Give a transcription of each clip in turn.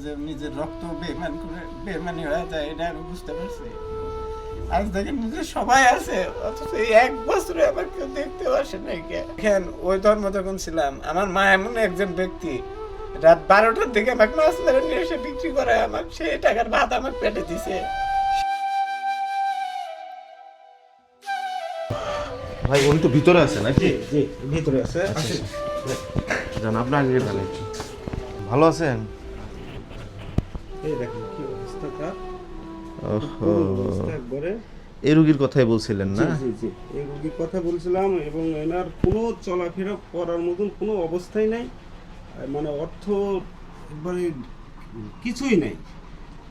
যে নিজের রক্ত বেমান করে বেমানি হয়ে যায় এটা আমি বুঝতে পারছি। আজ দেখেন নিজে সবাই আছে অথচ এই 1 বছরে আমার কেউ দেখতেও আসে নাই। দেখেন ওই ধর্ম যখন ছিলাম আমার মা এমন একজন ব্যক্তি রাত 12টার দিকে আমাকে মাছ মেরে নিয়ে এসে বিক্রি করে আমাকে সেই টাকার ভাত আমাকে পেটে দিছে। ভাই উনি তো ভিতরে আছে নাকি? জি ভিতরে আছে। জান আপনার আগে জানেন ভালো আছেন? এই দেখেন কি অবস্থাটা। ওহো, একবারে এই রোগীর কথাই বলছিলেন না? জি জি এই রোগীর কথা বলছিলাম এবং এনার কোনো চলাফেরা করার মতন কোনো অবস্থাই নাই, মানে অর্থ একবারে কিছুই নাই।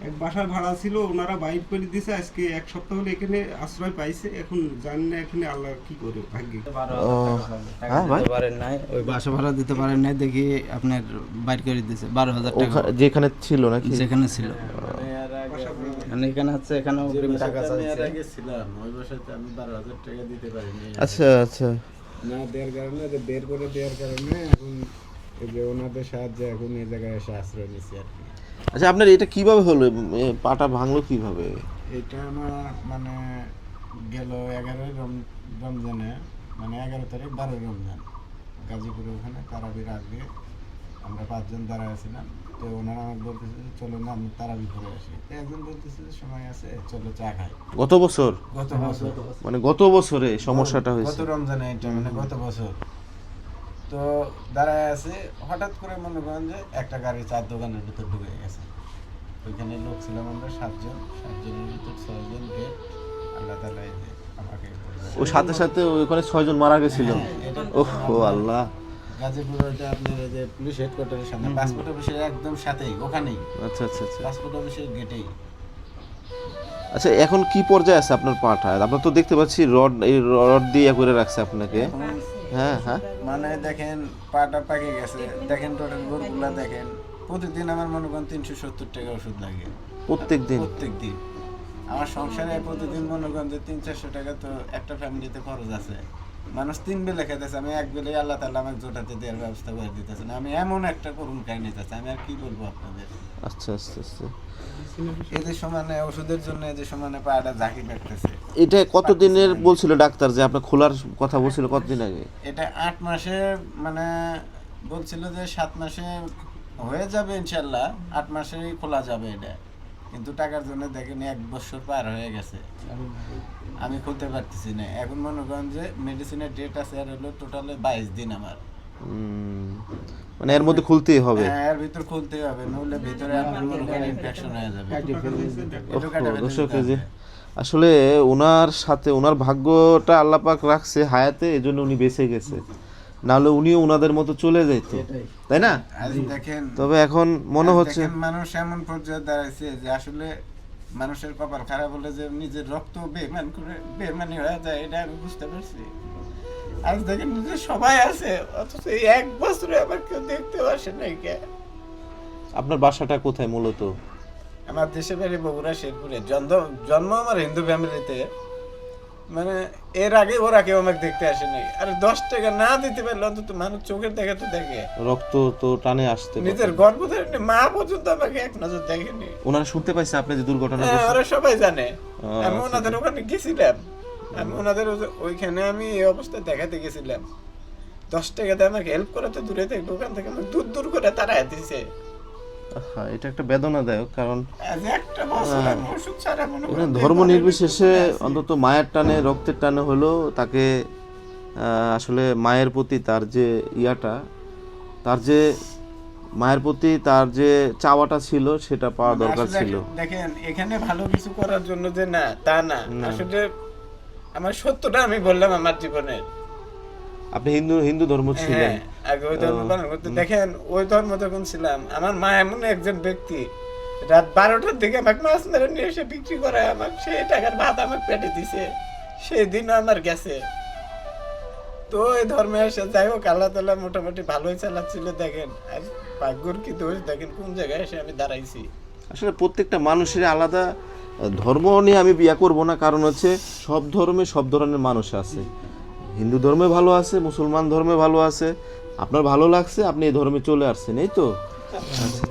এক বাসা ভাড়া ছিল, ওনারা বাইর করে দিয়েছে। আজকে 1 সপ্তাহ হলে এখানে আশ্রয় পাইছে। এখন জানি না এখানে আল্লাহ কি করে ভাগ্যে। হ্যাঁ ভাই, ওই বাসা ভাড়া দিতে পারেন নাই দেখি আপনার বাইর করে দিয়েছে 12,000 টাকা যেখানে ছিল নাকি? যেখানে ছিল। মানে এখানে আছে, এখানেও টাকা চাইছে। ওই বাসাতে আমি 12,000 টাকা দিতে পারিনি। আচ্ছা আচ্ছা, না দেওয়ার কারণে, যে বের করে দেওয়ার কারণে এখন এই যে ওনাদের সাহায্যে এখন এই জায়গায় এসে আশ্রয় নিচ্ছি আর কি। আচ্ছা আপনার এটা কিভাবে হলো? পাটা ভাঙলো কিভাবে? এটা আমার মানে গেল 11 রমজানে, মানে 11 তারিখ 12 রমজান গাজীপুরে ওখানে তারাবির আগে আমরা 5 জন দাঁড়ায় আছিলাম। তো ওনারা আমাকে বলতেছে যে চলো না আমি তারাবি করে আসি। তো একজন বলতেছে যে সময় আছে চলো চা খাই। গত বছর? গত বছর মানে গত বছরে সমস্যাটা গত হয়েছে? রমজানে এটা মানে গত বছর। তো দাঁড়ায় আছে, হঠাৎ করে মনে করেন যে একটা গাড়ি 4 দোকানের ভিতর ঢুকে গেছে। ওইখানে লোক ছিলাম আমরা 7 জন, 7 জনের ভিতর 6 জন গেট। আল্লাহ তাআলা এই যে আমাকে ওই সাথে সাথে ওখানে 6 জন মারা গেছিল। ওহো আল্লাহ। গাজীপুর ওইটা আপনার এই যে পুলিশ হেডকোয়ার্টারের সামনে, পাসপোর্ট অফিসের একদম সাথেই, ওখানেই আচ্ছা আচ্ছা আচ্ছা পাসপোর্ট অফিসের গেটেই। আচ্ছা, এখন কি পর্যায়ে আছে আপনার পাটা? আপনার তো দেখতে পাচ্ছি রড, এই রড দিয়ে করে রাখছে আপনাকে। হ্যাঁ হ্যাঁ, মানে দেখেন পাটা পাকে গেছে, দেখেন টোটাল গোলগুলা দেখেন। প্রতিদিন আমার মনে করেন 370 টাকা ওষুধ লাগে প্রত্যেক দিন? প্রত্যেক দিন। আমার সংসারে প্রতিদিন মনে করেন যে 300-400 টাকা তো একটা ফ্যামিলিতে খরচ আছে। মানুষ 3 বেলা খেতেছে, আমি 1 বেলায় আল্লাহ তাআলা আমাকে জোটাতে দেওয়ার ব্যবস্থা করে দিতেছে না। আমি এমন একটা করুন খাই নিতেছে, আমি আর কি বলবো আপনাদের। আচ্ছা আচ্ছা আচ্ছা, এদের সমানে ওষুধের জন্য এদের সমানে পাটা ঝাঁকি রাখতেছে। এটা কতদিনের বলছিল ডাক্তার যে আপনার খোলার কথা বলছিল কতদিন আগে? এটা 8 মাসে, মানে বলছিল যে 7 মাসে হয়ে যাবে ইনশাল্লাহ, 8 মাসেই খোলা যাবে এটা। কিন্তু টাকার জন্য দেখেন 1 বছর পার হয়ে গেছে, আমি খুলতে পারতেছি না। এখন মনে করেন যে মেডিসিনের ডেট আছে আর হলো টোটালে 22 দিন আমার। মানে এর মধ্যে খুলতেই হবে? হ্যাঁ এর ভিতর খুলতেই হবে, নইলে ভিতরে আপনার মনে করেন ইনফেকশন হয়ে যাবে। দর্শক, এই যে আসলে ওনার সাথে ওনার ভাগ্যটা আল্লাহ পাক রাখছে হায়াতে, এজন্য উনি বেঁচে গেছে, নাহলে উনিও ওনাদের মতো চলে যেত, তাই না? আজ দেখেন, তবে এখন মনে হচ্ছে মানুষ এমন পর্যায়ে দাঁড়াইছে যে আসলে মানুষের কপাল খারাপ হলে যে নিজের রক্ত বেমান করে বেমানি হয়ে যায় এটা আমি বুঝতে পারছি। আজ দেখেন নিজে সবাই আছে অথচ এই 1 বছরে আমার কেউ দেখতেও আসে নাই। আপনার বাসাটা কোথায় মূলত? আমার দেশের বাড়ি বগুড়া শেরপুরে। জন্ম আমার হিন্দু ফ্যামিলিতে, মানে এর আগে ওরা কেউ আমাকে দেখতে আসে নাই। আর 10 টাকা না দিতে পারলে অন্তত মানুষ চোখের দেখা তো দেখে। রক্ত তো টানে আসতে, নিজের গর্ভধারিণী মা পর্যন্ত আমাকে এক নজর দেখেনি। ওনারা শুনতে পাইছে আপনি যে দুর্ঘটনা হ্যাঁ ঘটছে? ওরা সবাই জানে। আমি আচ্ছা। ওনাদের ওখানে গেছিলাম, আমি ওনাদের ওইখানে আমি এই অবস্থা দেখাতে গেছিলাম। 10 টাকাতে আমাকে হেল্প করে তো দূরে থেকে, ওখান থেকে আমাকে দূর দূর করে তারা দিছে। হ্যাঁ, এটা একটা বেদনাদায়ক, কারণ আজ একটা বছর আমি ওষুধ ছাড়া মনে করেন ধর্ম নির্বিশেষে অন্তত মায়ের টানে রক্তের টানে হলো তাকে আসলে মায়ের প্রতি তার যে ইয়াটা, তার যে মায়ের প্রতি তার যে চাওয়াটা ছিল সেটা পাওয়া দরকার ছিল। দেখেন এখানে ভালো কিছু করার জন্য যে না তা না, আসলে আমার সত্যটা আমি বললাম আমার জীবনের। আপনি হিন্দু ধর্ম ছিলেন? হ্যাঁ, আগে ওই ধর্ম পালন করতে। দেখেন ওই ধর্ম যখন ছিলাম আমার মা এমন একজন ব্যক্তি রাত 12টার দিকে আমাকে মাছ মেরে নিয়ে এসে বিক্রি করে আমাকে সেই টাকার ভাত আমাকে পেটে দিছে। সেই দিনও আমার গেছে। তো এই ধর্মে এসে যাই হোক আল্লাহ তাআলা মোটামুটি ভালোই চালাচ্ছিল। দেখেন আর ভাগ্যর কি দোষ, দেখেন কোন জায়গায় এসে আমি দাঁড়াইছি। আসলে প্রত্যেকটা মানুষের আলাদা ধর্ম নিয়ে আমি বিয়া করব না, কারণ হচ্ছে সব ধর্মে সব ধরনের মানুষ আছে। হিন্দু ধর্মে ভালো আছে, মুসলমান ধর্মে ভালো আছে। আপনার ভালো লাগছে, আপনি এই ধর্মে চলে আসছেন, এই তো।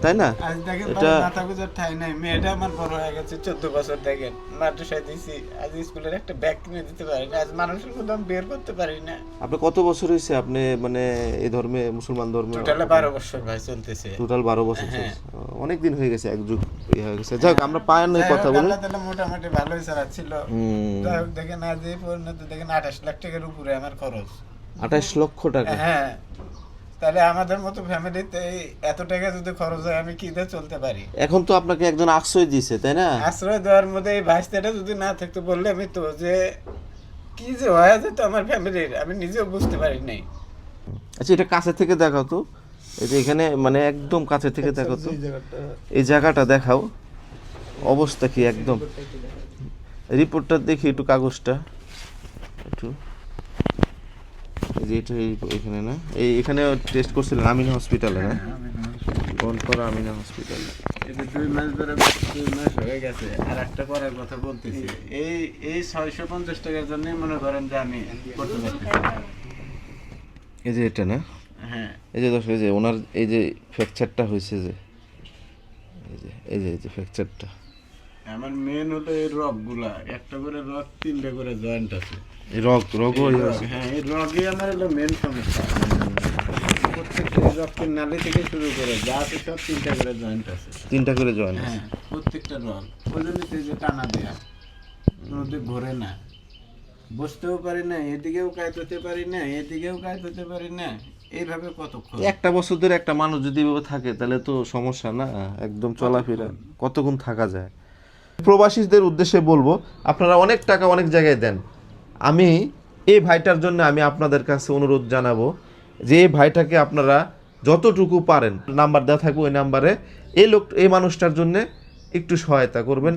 তাই না? আজ দেখেন এটা- মাথা গুজার ঠাই নাই, মেয়েটা আমার বড় হয়ে গেছে 14 বছর, দেখেন মাদ্রাসায় দিছি, আজ স্কুলের একটা ব্যাগ কিনে দিতে পারি না, আজ মানুষের মধ্যে আমি বের করতে পারি না। আপনি কত বছর হয়েছে আপনি মানে এই ধর্মে, মুসলমান ধর্মে? টোটালে 12 বছর ভাই চলতেছে। টোটাল 12 বছর হ্যাঁ। চলছে। অনেক দিন হয়ে গেছে, এক যুগ হয়ে গেছে। যাক, আমরা পায়ের নিয়ে কথা বলি। আল্লাহ তাআলা মোটামুটি ভালোই চালাচ্ছিল। হুম। যাই হোক, দেখেন আজ এই পর্যন্ত দেখেন 28 লাখ টাকার উপরে আমার খরচ। 28 লক্ষ টাকা। হ্যাঁ, তাহলে আমাদের মতো ফ্যামিলিতে এত টাকা যদি খরচ হয় আমি কি দিয়ে চলতে পারি? এখন তো আপনাকে একজন আশ্রয় দিয়েছে, তাই না? আশ্রয় দেওয়ার মধ্যে এই ভাইস্তাটা যদি না থাকতো, বললে আমি তো যে কি যে হয়ে যেত আমার ফ্যামিলির, আমি নিজেও বুঝতে পারি নাই। আচ্ছা, এটা কাছে থেকে দেখাও তো, এই যে এখানে মানে একদম কাছে থেকে দেখাও তো, এই জায়গাটা দেখাও, অবস্থা কি একদম। রিপোর্টটা দেখি একটু, কাগজটা একটু। এই যে এটা এখানে না, এখানে টেস্ট করছিলেন আমিনা হসপিটালে না? বনপাড়া আমিনা হসপিটালে। এটা 2 মাস ধরে 2 মাস হয়ে গেছে। আর একটা করার কথা বলতেছি, এই 650 টাকার জন্য মনে করেন যে আমি করতে পারতেছি না। এই যে এটা না, হ্যাঁ, এই যে দর্শক, এই যে ওনার এই যে ফ্র্যাকচারটা হয়েছে, যে এই যে ফ্র্যাকচারটা। আমার মেন হলো এই রগগুলা, একটা করে রগ, 3টা করে জয়েন্ট আছে। এই রগও হ্যাঁ, এই রগই আমার হলো মেন সমস্যা। প্রত্যেকটা রক্তের নালী থেকে শুরু করে যা আছে সব 3টা করে জয়েন্ট আছে। 3টা করে জয়েন আছে। হ্যাঁ, প্রত্যেকটা রগ। ওই জন্য তো এই যে টানা দেয়া, কোনোদিন ঘোরে না, বসতেও পারি না, এদিকেও কাজ হতে পারি না, এদিকেও কাজ হতে পারি না, এইভাবে কতক্ষণ? একটা বছর ধরে একটা মানুষ যদি এভাবে থাকে তাহলে তো সমস্যা না, একদম চলাফেরা কতক্ষণ থাকা যায়। প্রবাসীদের উদ্দেশ্যে বলবো, আপনারা অনেক টাকা অনেক জায়গায় দেন, আমি এই ভাইটার জন্য আমি আপনাদের কাছে অনুরোধ জানাবো যে এই ভাইটাকে আপনারা যতটুকু পারেন, নাম্বার দেওয়া থাকবে ওই নাম্বারে এই মানুষটার জন্য একটু সহায়তা করবেন।